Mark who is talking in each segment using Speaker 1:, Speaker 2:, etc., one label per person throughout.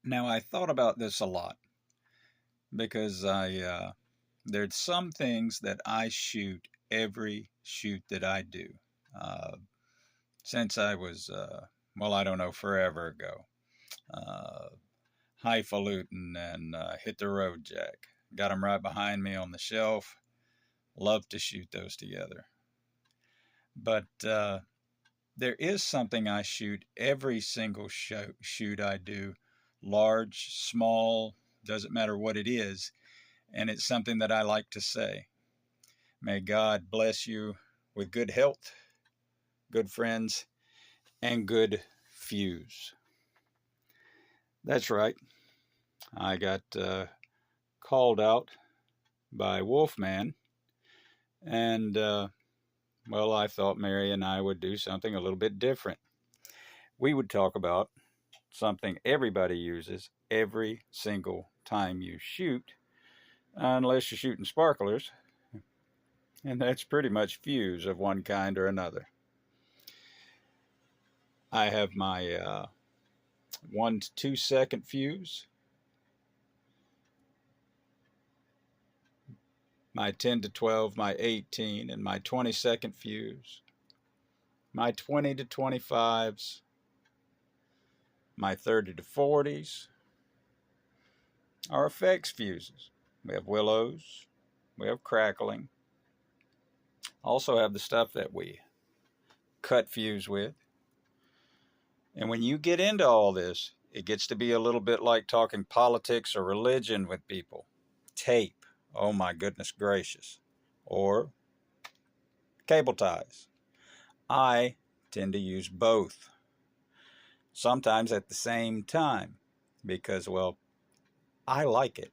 Speaker 1: Now, I thought about this a lot because there's some things that I shoot every shoot that I do. Uh, since I was, well, I don't know, forever ago. Uh, Highfalutin and Hit the Road Jack. Got them right behind me on the shelf. Love to shoot those together. But there is something I shoot every single shoot I do, large, small, doesn't matter what it is, and it's something that I like to say. May God bless you with good health, good friends, and good fuse. That's right. I got called out by Wolfman, and well, I thought Mary and I would do something a little bit different. We would talk about something everybody uses every single time you shoot, unless you're shooting sparklers, and that's pretty much fuse of one kind or another. I have my 1 to 2 second fuse, my 10 to 12, my 18, and my 20-second fuse, my 20 to 25s, my 30 to 40s, our effects fuses. We have willows, we have crackling, also have the stuff that we cut fuse with. And when you get into all this, it gets to be a little bit like talking politics or religion with people. Tape, oh my goodness gracious. Or cable ties. I tend to use both, sometimes at the same time, because, well, I like it.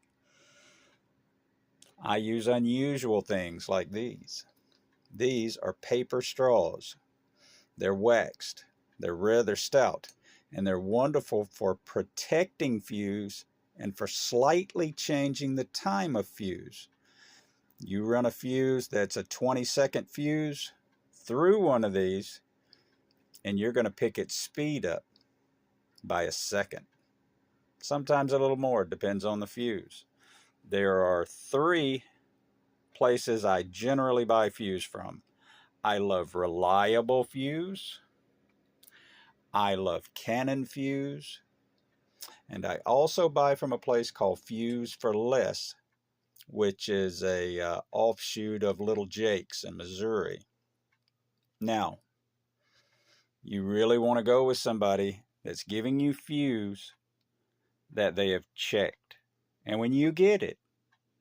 Speaker 1: I use unusual things like these. These are paper straws. They're waxed. They're rather stout, and they're wonderful for protecting fuse and for slightly changing the time of fuse. You run a fuse that's a 20-second fuse through one of these, and you're going to pick its speed up by a second. Sometimes a little more, depends on the fuse. There are 3 places I generally buy fuse from. I love Reliable Fuse, I love Canon Fuse, and I also buy from a place called Fuse for Less, which is a offshoot of Little Jake's in Missouri. Now, you really want to go with somebody that's giving you fuse that they have checked. And when you get it,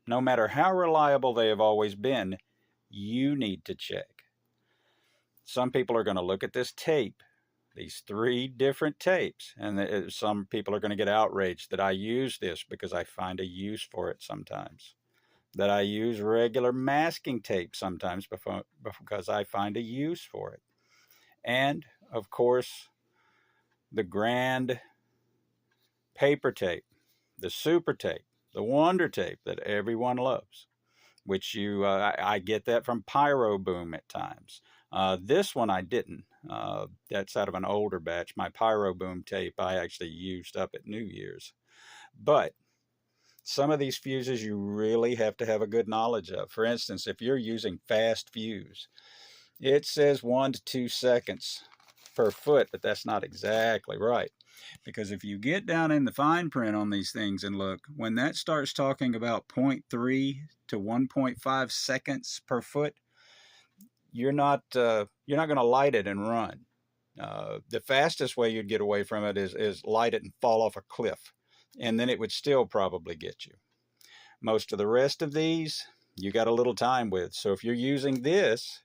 Speaker 1: no matter how reliable they have always been, you need to check. Some people are going to look at this tape, these 3 different tapes, and some people are going to get outraged that I use this because I find a use for it sometimes. That I use regular masking tape sometimes because I find a use for it. And, of course, the grand paper tape, the super tape, the wonder tape that everyone loves, which I get that from Pyro Boom at times. This one I didn't. That's out of an older batch. My Pyro Boom tape I actually used up at New Year's. But some of these fuses you really have to have a good knowledge of. For instance, if you're using fast fuse, it says 1 to 2 seconds per foot, but that's not exactly right. Because if you get down in the fine print on these things and look, when that starts talking about 0.3 to 1.5 seconds per foot, you're not going to light it and run. The fastest way you'd get away from it is light it and fall off a cliff, and then it would still probably get you. Most of the rest of these, you got a little time with. So if you're using this,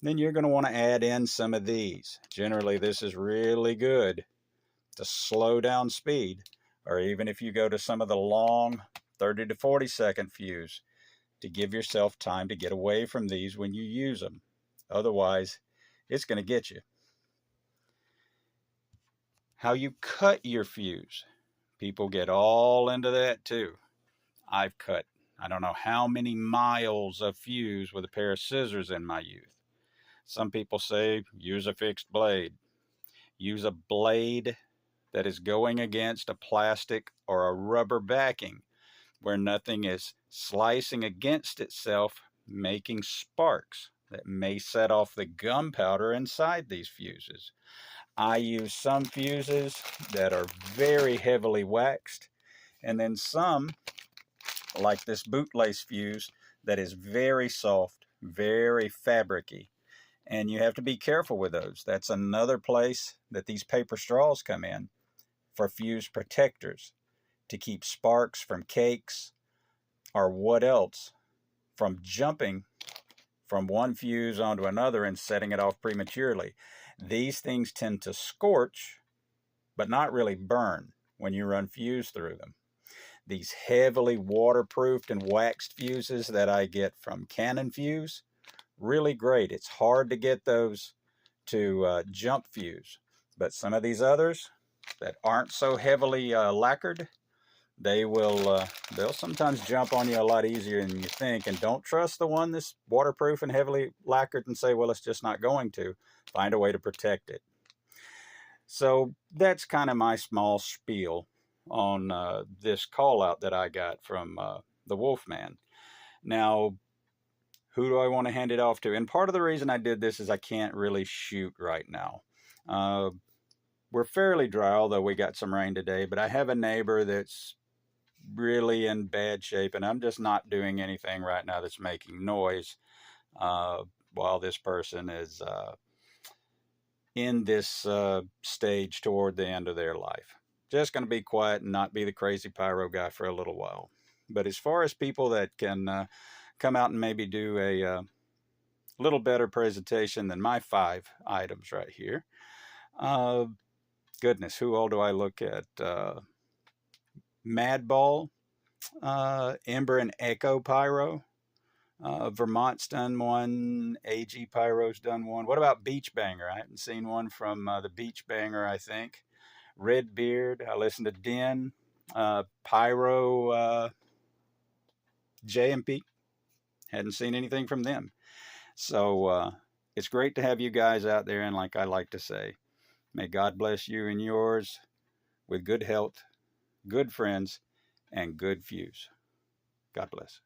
Speaker 1: then you're going to want to add in some of these. Generally, this is really good to slow down speed, or even if you go to some of the long 30 to 40 second fuse, to give yourself time to get away from these when you use them. Otherwise, it's going to get you. How you cut your fuse. People get all into that too. I've cut, I don't know how many miles of fuse with a pair of scissors in my youth. Some people say use a fixed blade. Use a blade that is going against a plastic or a rubber backing, where nothing is slicing against itself, making sparks that may set off the gunpowder inside these fuses. I use some fuses that are very heavily waxed, and then some, like this bootlace fuse, that is very soft, very fabricy. And you have to be careful with those. That's another place that these paper straws come in, for fuse protectors, to keep sparks from cakes or what else from jumping from one fuse onto another and setting it off prematurely. These things tend to scorch, but not really burn when you run fuse through them. These heavily waterproofed and waxed fuses that I get from Canon Fuse, really great. It's hard to get those to jump fuse, but some of these others that aren't so heavily lacquered, they'll sometimes jump on you a lot easier than you think. And don't trust the one that's waterproof and heavily lacquered and say, well, it's just not going to. Find a way to protect it. So that's kind of my small spiel on this call out that I got from the Wolfman. Now, who do I want to hand it off to? And part of the reason I did this is I can't really shoot right now. We're fairly dry, although we got some rain today, but I have a neighbor that's really in bad shape, and I'm just not doing anything right now that's making noise while this person is in this stage toward the end of their life. Just going to be quiet and not be the crazy pyro guy for a little while. But as far as people that can come out and maybe do a little better presentation than my 5 items right here, goodness, who all do I look at? Madball, Ember and Echo Pyro. Vermont's done one. AG Pyro's done one. What about Beach Banger? I haven't seen one from the Beach Banger, I think. Redbeard. I listened to Den. Pyro JMP. Hadn't seen anything from them. So it's great to have you guys out there. And like I like to say, may God bless you and yours with good health, good friends, and good fuse. God bless.